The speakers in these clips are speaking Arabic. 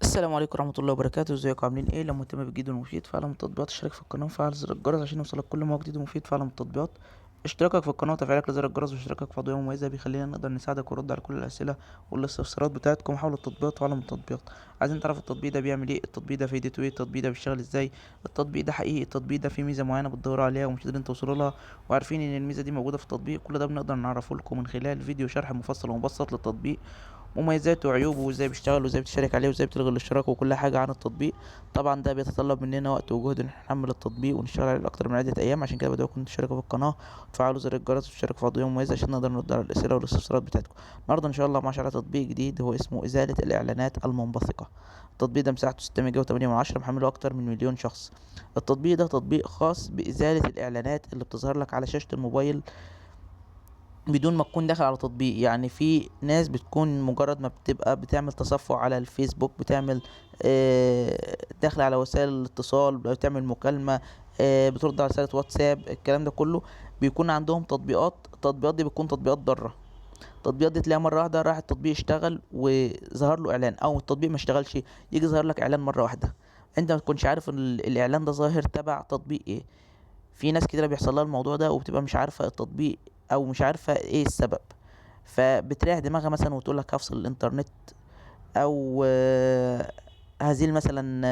السلام عليكم ورحمة الله وبركاته. ازيكم عاملين ايه؟ لو مهتم بالجديد والمفيد فعلا من التطبيقات اشترك في القناة وفعل زر الجرس عشان يوصلك كل ما هو جديد ومفيد. فعلا من التطبيقات اشتراكك في القناة وتفعيلك لزر الجرس واشتراكك في قضية مميزة بيخلينا نقدر نساعدك ونرد على كل الأسئلة والاستفسارات بتاعتكم حول التطبيقات وعالم التطبيقات. عايزين تعرف التطبيق ده بيعمل ايه؟ التطبيق ده فايدته ايه؟ التطبيق ده بيشتغل ازاي؟ التطبيق ده حقيقي؟ التطبيق ده فيه ميزة معينة بتدوروا عليها ومش قادرين توصلوا لها وعارفين ان الميزة دي موجودة في التطبيق؟ كل ده بنقدر نعرفه لكم من خلال فيديو شرح مفصل ومبسط للتطبيق، مميزاته وعيوبه وازاي بيشتغل وازاي بتشارك عليه وازاي بتلغي الاشتراك وكل حاجة عن التطبيق. طبعا ده بيتطلب مننا وقت وجهد ان احنا نحمل التطبيق ونشتغل عليه اكتر من عدة ايام، عشان كده بدعوكم تشتركوا في القناة وتفعلوا زر الجرس وتشتركوا في قضية مميزة عشان نقدر نرد على الاسئلة والاستفسارات بتاعتكم. النهارده ان شاء الله مع شرح تطبيق جديد هو اسمه ازالة الاعلانات المنبثقة. التطبيق ده مساحته 600 محمله اكتر من مليون شخص. التطبيق ده تطبيق خاص بازالة الاعلانات اللي بتظهر لك على شاشة الموبايل بدون ما تكون داخل على تطبيق. يعني في ناس بتكون مجرد ما بتبقى بتعمل تصفح على الفيسبوك، بتعمل داخل على وسائل الاتصال، بتعمل مكالمة، بترد على رسالة واتساب، الكلام ده كله بيكون عندهم تطبيقات. التطبيقات دي بتكون تطبيقات ضارة. التطبيقات دي تلاقيها مرة واحدة راح التطبيق اشتغل وظهر له اعلان، او التطبيق ما اشتغلش يجي ظهر لك اعلان مرة واحدة. انت ما تكونش عارف الاعلان ده ظاهر تبع تطبيق ايه. في ناس كتيرة بيحصل لها الموضوع ده وبتبقى مش عارفة التطبيق او مش عارفة ايه السبب، فبتريح دماغها مثلا وتقول لك هفصل الانترنت، او هزيل مثلا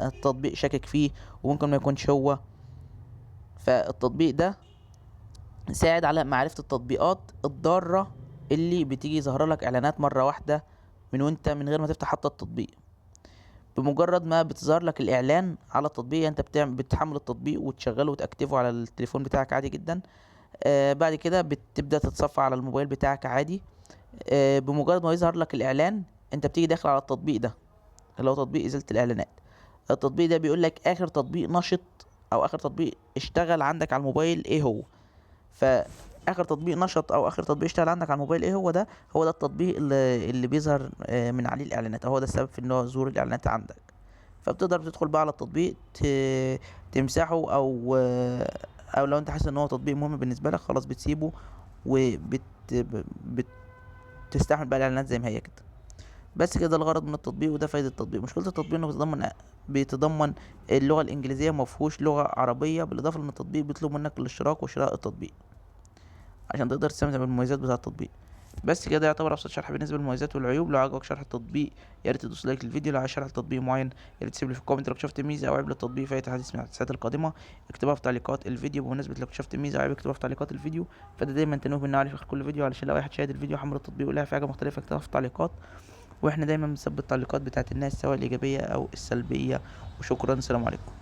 التطبيق شاكك فيه وممكن ما يكونش هو. فالتطبيق ده ساعد على معرفة التطبيقات الضارة اللي بتيجي ظاهرة لك اعلانات مرة واحدة من غير ما تفتح حتى التطبيق. بمجرد ما بتظهر لك الاعلان على التطبيق انت بتحمل التطبيق وتشغله وتاكتفه على التليفون بتاعك عادي جدا. بعد كده بتبدأ تتصفح على الموبايل بتاعك عادي. بمجرد ما يظهر لك الإعلان انت بتيجي داخل على التطبيق ده اللي هو تطبيق إزالة الإعلانات. التطبيق ده بيقول لك آخر تطبيق نشط أو آخر تطبيق اشتغل عندك على الموبايل ايه هو. فآخر تطبيق نشط أو آخر تطبيق اشتغل عندك على الموبايل ايه هو ده. هو ده التطبيق اللي بيظهر من عليه الإعلانات، أو هو ده السبب في إن هو ظهور الإعلانات عندك. فبتقدر تدخل بقى على التطبيق تمسحه، او لو انت حاسس ان هو تطبيق مهم بالنسبه لك خلاص بتسيبه بتستحمل بقى الاعلانات زي ما هي كده. بس كده الغرض من التطبيق، وده فايدة التطبيق. مشكلة التطبيق انه بيتضمن اللغة الانجليزية، مفهوش لغة عربية، بالاضافة ان التطبيق بيطلب منك الاشتراك وشراء التطبيق عشان تقدر تستمتع بالمميزات بتاعة التطبيق. بس كده يعتبر ابسط شرح بالنسبه للمميزات والعيوب. لو عجبك شرح التطبيق يا ريت تدوس لايك للفيديو. لو عايز شرح تطبيق معين يا ريت تسيب لي في الكومنت لو اكتشفت ميزه او عيب للتطبيق في اي تحديث من التحديثات القادمه. اكتبها في تعليقات الفيديو. بمناسبه لو اكتشفت ميزه او عيب اكتبها في تعليقات الفيديو، فده دايما تنوه منا عليه في آخر كل فيديو، علشان لو اي حد شاهد الفيديو حمل التطبيق ولها في حاجه مختلفه اكتبها في التعليقات. واحنا دايما بنثبت التعليقات بتاعت الناس سواء الايجابيه او السلبيه. وشكرا، السلام عليكم.